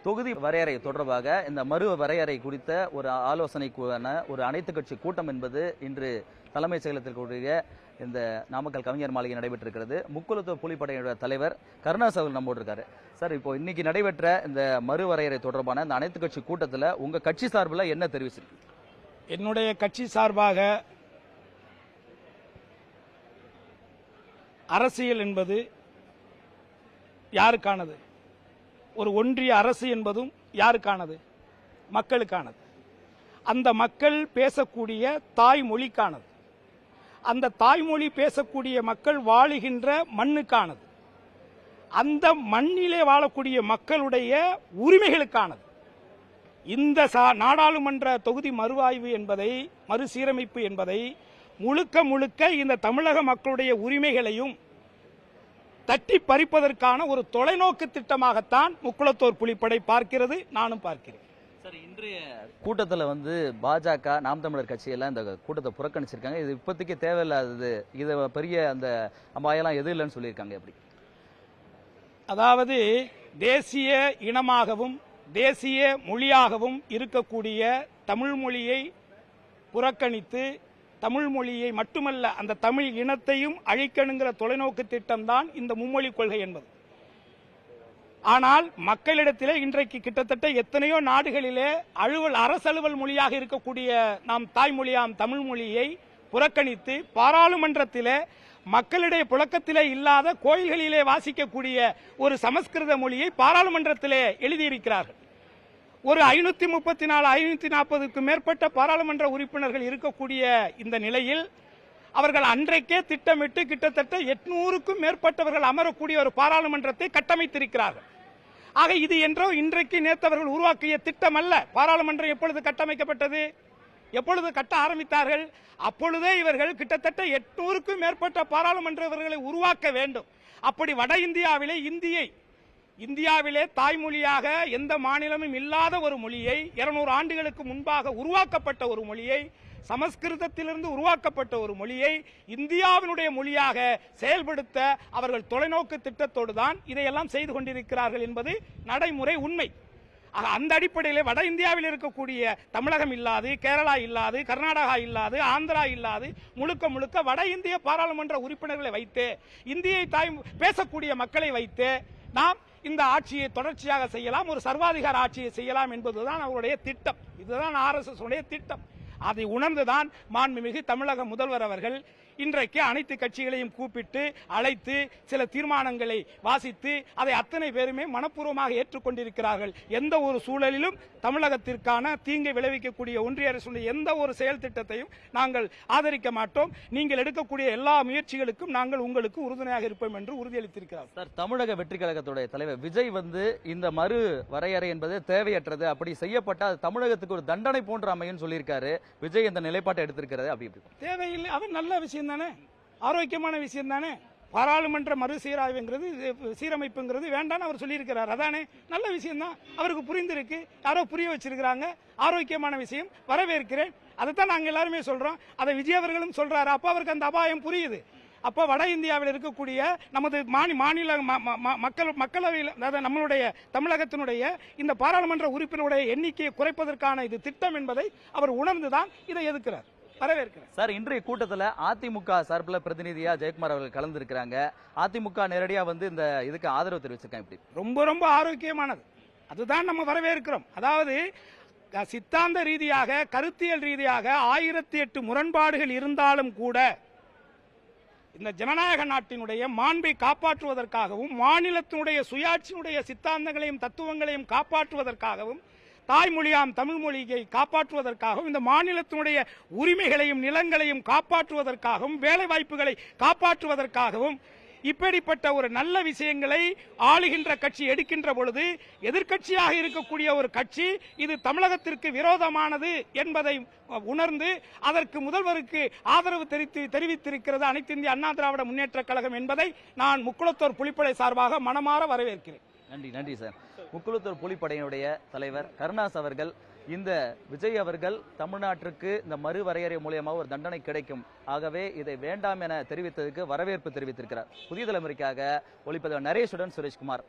தொகுதி வரையறை தொடர்பாக இந்த மறு வரையறை குறித்த ஒரு ஆலோசனைக்கான ஒரு அனைத்து கட்சி கூட்டம் என்பது இன்று தலைமைச் செயலகத்தில் கூடிய இந்த நாமக்கல் கவிஞர் மாளிகை நடைபெற்றிருக்கிறது. முக்குளத்தூர் புலிப்படையினுடைய தலைவர் கருணாஸ் அவர்கள் நம்மோடு இருக்காரு. சார், இப்போ இன்னைக்கு நடைபெற்ற இந்த மறு வரையறை தொடர்பான இந்த அனைத்து கட்சி கூட்டத்தில் உங்க கட்சி சார்பில் என்ன தெரிவிச்சிருக்கு? என்னுடைய கட்சி சார்பாக அரசியல் என்பது யாருக்கானது? ஒரு ஒன்றிய அரசு என்பதும் யாருக்கானது? மக்களுக்கானது. அந்த மக்கள் பேசக்கூடிய தாய்மொழிக்கானது. அந்த தாய்மொழி பேசக்கூடிய மக்கள் வாழுகின்ற மண்ணுக்கானது. அந்த மண்ணிலே வாழக்கூடிய மக்களுடைய உரிமைகளுக்கானது. இந்த நாடாளுமன்ற தொகுதி மறுஆய்வு என்பதை, மறுசீரமைப்பு என்பதை முழுக்க முழுக்க இந்த தமிழக மக்களுடைய உரிமைகளையும் தட்டி பறிப்பதற்கான ஒரு தொலைநோக்கு திட்டமாகத்தான் முக்குளத்தூர் புலிப்படை பார்க்கிறது, நானும் பார்க்கிறேன். சார், இன்றைய கூட்டத்தில் பாஜக, நாம் தமிழர் கட்சியெல்லாம் இந்த கூட்டத்தை புறக்கணிச்சிருக்காங்க. இது இப்போதைக்கு தேவையில்லாதது, இது பெரிய அந்த அம்பாயெல்லாம் எது இல்லைன்னு சொல்லியிருக்காங்க. எப்படி? அதாவது தேசிய இனமாகவும் தேசிய மொழியாகவும் இருக்கக்கூடிய தமிழ் மொழியை புறக்கணித்து தமிழ் மொழியை மட்டுமல்ல அந்த தமிழ் இனத்தையும் அழிக்கணுங்கிற தொலைநோக்கு திட்டம் தான் இந்த மும்மொழி கொள்கை என்பது. ஆனால் மக்களிடத்திலே இன்றைக்கு கிட்டத்தட்ட எத்தனையோ நாடுகளிலே அரசலுவல் மொழியாக இருக்கக்கூடிய நாம் தாய்மொழியாம் தமிழ் மொழியை புறக்கணித்து பாராளுமன்றத்திலே மக்களிடையே புழக்கத்திலே இல்லாத கோயில்களிலே வாசிக்கக்கூடிய ஒரு சமஸ்கிருத மொழியை பாராளுமன்றத்திலே எழுதியிருக்கிறார்கள். ஒரு 534 540க்கும் மேற்பட்ட பாராளுமன்ற உறுப்பினர்கள் இருக்கக்கூடிய இந்த நிலையில் அவர்கள் அன்றைக்கே திட்டமிட்டு கிட்டத்தட்ட 800க்கும் மேற்பட்டவர்கள் அமரக்கூடிய ஒரு பாராளுமன்றத்தை கட்டமைத்திருக்கிறார்கள். ஆக இது என்றோ இன்றைக்கு நேற்றவர்கள் உருவாக்கிய திட்டம் அல்ல. பாராளுமன்றம் எப்பொழுது கட்டமைக்கப்பட்டது? எப்பொழுது கட்ட ஆரம்பித்தார்கள்? அப்பொழுதே இவர்கள் கிட்டத்தட்ட 800க்கும் மேற்பட்ட பாராளுமன்றவர்களை உருவாக்க வேண்டும். அப்படி வட இந்தியாவிலே இந்தியாவிலே தாய்மொழியாக எந்த மாநிலமும் இல்லாத ஒரு மொழியை 200 ஆண்டுகளுக்கு முன்பாக உருவாக்கப்பட்ட ஒரு மொழியை, சமஸ்கிருதத்திலிருந்து உருவாக்கப்பட்ட ஒரு மொழியை இந்தியாவினுடைய மொழியாக செயல்படுத்த அவர்கள் தொலைநோக்கு திட்டத்தோடு தான் இதையெல்லாம் செய்து கொண்டிருக்கிறார்கள் என்பது நடைமுறை உண்மை. அந்த அடிப்படையில் வட இந்தியாவில் இருக்கக்கூடிய தமிழகம் இல்லாது, கேரளா இல்லாது, கர்நாடகா இல்லாது, ஆந்திரா இல்லாது முழுக்க முழுக்க வட இந்திய பாராளுமன்ற உறுப்பினர்களை வைத்து, இந்தியை பேசக்கூடிய மக்களை வைத்து நாம் இந்த ஆட்சியை தொடர்ச்சியாக செய்யலாம், ஒரு சர்வாதிகார ஆட்சியை செய்யலாம் என்பதுதான் அவருடைய திட்டம். இதுதான் RSS உடைய திட்டம். அதை உணர்ந்துதான் மாண்புமிகு தமிழக முதல்வர் அவர்கள் இன்றைக்கு அனைத்து கட்சிகளையும் கூப்பிட்டு அழைத்து சில தீர்மானங்களை வாசித்து அதை அத்தனை பேருமே மனப்பூர்வமாக ஏற்றுக்கொண்டிருக்கிறார்கள். எந்த ஒரு சூழலிலும் தமிழகத்திற்கான தீங்கை விளைவிக்கக்கூடிய ஒன்றிய அரசுடைய எந்த ஒரு செயல் திட்டத்தையும் நாங்கள் ஆதரிக்க மாட்டோம். நீங்கள் எடுக்கக்கூடிய எல்லா முயற்சிகளுக்கும் நாங்கள் உங்களுக்கு உறுதுணையாக இருப்போம் என்று உறுதியளித்திருக்கிறார். சார், தமிழக வெற்றி கழகத்துடைய தலைவர் விஜய் இந்த மறு வரையறை என்பது தேவையற்றது, அப்படி செய்யப்பட்டால் தமிழகத்துக்கு ஒரு தண்டனை போன்ற அமையும் சொல்லியிருக்காரு. விஜய் இந்த நிலைப்பாட்டை எடுத்திருக்கிறது. அப்படி தேவையில்லை, அது நல்ல விஷயம் தானே, ஆரோக்கியமான விஷயம் தானே. பாராளுமன்ற மறுசீராய்வுங்கிறது, சீரமைப்புங்கிறது வேண்டான்னு அவர் சொல்லியிருக்கிறார். அதானே நல்ல விஷயம் தான். அவருக்கு புரிந்திருக்கு, யாரோ புரிய வச்சிருக்கிறாங்க. ஆரோக்கியமான விஷயம், வரவேற்கிறேன். அதைத்தான் நாங்கள் எல்லாருமே சொல்றோம். அதை விஜய் அவர்களும் சொல்றாரு. அப்ப அவருக்கு அந்த அபாயம் புரியுது. அப்போ வட இந்தியாவில் இருக்கக்கூடிய நமது மாநில மக்களவையில், அதாவது நம்மளுடைய தமிழகத்தினுடைய இந்த பாராளுமன்ற உறுப்பினருடைய எண்ணிக்கையை குறைப்பதற்கான இது திட்டம் என்பதை அவர் உணர்ந்துதான் இதை எதிர்க்கிறார். வரவேற்கிறேன். சார், இன்றைய கூட்டத்தில் அதிமுக சார்பில் பிரதிநிதியா ஜெயக்குமார் அவர்கள் கலந்துருக்கிறாங்க. அதிமுக நேரடியா இந்த இதுக்கு ஆதரவு தெரிவிச்சிருக்காங்க. இப்படி ரொம்ப ரொம்ப ஆரோக்கியமானது. அதுதான் நம்ம வரவேற்கிறோம். அதாவது சித்தாந்த ரீதியாக, கருத்தியல் ரீதியாக 1008 முரண்பாடுகள் இருந்தாலும் கூட இந்த ஜனநாயக நாட்டினுடைய மாண்பை காப்பாற்றுவதற்காகவும், மாநிலத்தினுடைய சுயாட்சியினுடைய சித்தாந்தங்களையும் தத்துவங்களையும் காப்பாற்றுவதற்காகவும், தாய்மொழியாம் தமிழ் மொழியை காப்பாற்றுவதற்காகவும், இந்த மாநிலத்தினுடைய உரிமைகளையும் நிலங்களையும் காப்பாற்றுவதற்காகவும், வேலை வாய்ப்புகளை காப்பாற்றுவதற்காகவும் இப்படிப்பட்ட ஒரு நல்ல விஷயங்களை ஆளுகின்ற கட்சி எடுக்கின்ற பொழுது, எதிர்க்கட்சியாக இருக்கக்கூடிய ஒரு கட்சி இது தமிழகத்திற்கு விரோதமானது என்பதை உணர்ந்து அதற்கு முதல்வருக்கு ஆதரவு தெரிவித்திருக்கிறது அனைத்து இந்திய அண்ணா திராவிட முன்னேற்ற கழகம் என்பதை நான் முக்குளத்தூர் புலிப்படை சார்பாக மனமாற வரவேற்கிறேன். நன்றி சார். முக்குளத்தூர் புலிப்படையினுடைய தலைவர் கருணாஸ் அவர்கள் இந்த விஜய் அவர்கள் தமிழ்நாட்டிற்கு இந்த மறுவரையறை மூலியமாக ஒரு தண்டனை கிடைக்கும், ஆகவே இதை வேண்டாம் என தெரிவித்ததுக்கு வரவேற்பு தெரிவித்திருக்கிறார். புதிய தலைமுறைக்காக ஒளிப்பதிவாளர் நரேஷுடன் சுரேஷ்குமார்.